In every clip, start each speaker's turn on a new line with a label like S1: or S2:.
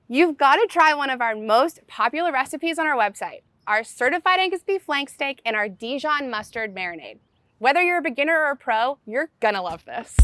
S1: You've got to try one of our most popular recipes on our website, our certified Angus beef flank steak and our Dijon mustard marinade. Whether you're a beginner or a pro, you're gonna love this.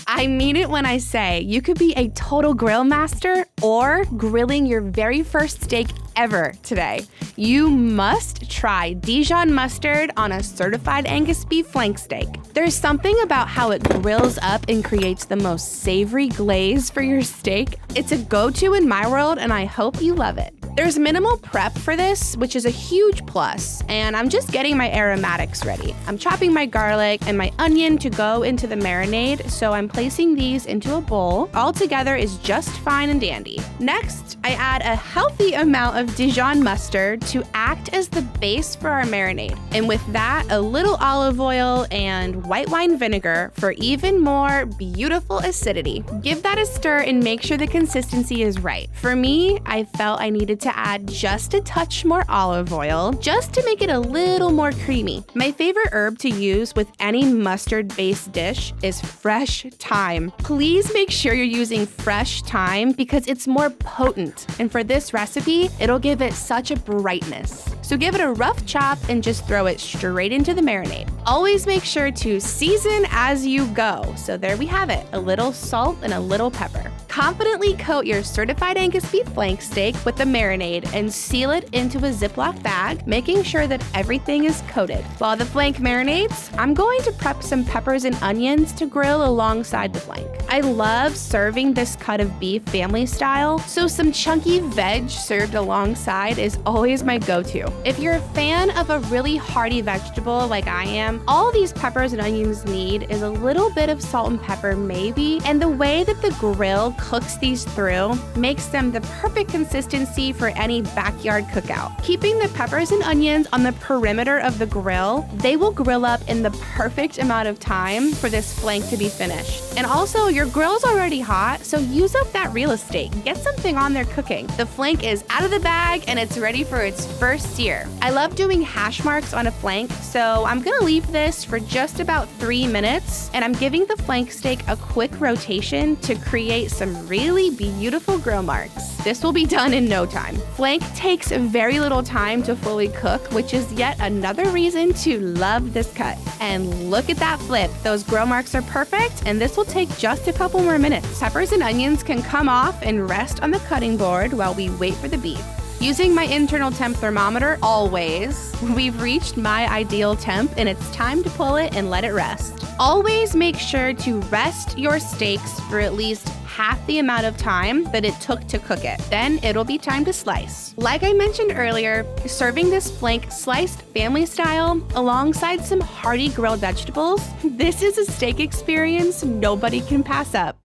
S1: I mean it when I say you could be a total grill master or grilling your very first steak ever today. You must try Dijon mustard on a certified Angus beef flank steak. There's something about how it grills up and creates the most savory glaze for your steak. It's a go-to in my world, and I hope you love it. There's minimal prep for this, which is a huge plus, and I'm just getting my aromatics ready. I'm chopping my garlic and my onion to go into the marinade, so I'm placing these into a bowl. All together is just fine and dandy. Next, I add a healthy amount of Dijon mustard to act as the base for our marinade. And with that, a little olive oil and white wine vinegar for even more beautiful acidity. Give that a stir and make sure the consistency is right. For me, I felt I needed to add just a touch more olive oil just to make it a little more creamy. My favorite herb to use with any mustard-based dish is fresh thyme. Please make sure you're using fresh thyme because it's more potent, and for this recipe, it'll give it such a brightness. So give it a rough chop and just throw it straight into the marinade. Always make sure to season as you go. So there we have it, a little salt and a little pepper. Confidently coat your certified Angus beef flank steak with the marinade and seal it into a Ziploc bag, making sure that everything is coated. While the flank marinates, I'm going to prep some peppers and onions to grill alongside the flank. I love serving this cut of beef family style, so some chunky veg served alongside is always my go-to. If you're a fan of a really hearty vegetable like I am, all these peppers and onions need is a little bit of salt and pepper maybe, and the way that the grill cooks these through makes them the perfect consistency for any backyard cookout. Keeping the peppers and onions on the perimeter of the grill, they will grill up in the perfect amount of time for this flank to be finished. And also, your grill's already hot, so use up that real estate. Get something on there cooking. The flank is out of the bag and it's ready for its first sear. I love doing hash marks on a flank, so I'm gonna leave this for just about 3 minutes, and I'm giving the flank steak a quick rotation to create some really beautiful grill marks. This will be done in no time. Flank takes very little time to fully cook, which is yet another reason to love this cut. And look at that flip. Those grill marks are perfect, and this will take just a couple more minutes. Peppers and onions can come off and rest on the cutting board while we wait for the beef. Using my internal temp thermometer always, we've reached my ideal temp, and it's time to pull it and let it rest. Always make sure to rest your steaks for at least half the amount of time that it took to cook it. Then it'll be time to slice. Like I mentioned earlier, serving this flank sliced family style alongside some hearty grilled vegetables, this is a steak experience nobody can pass up.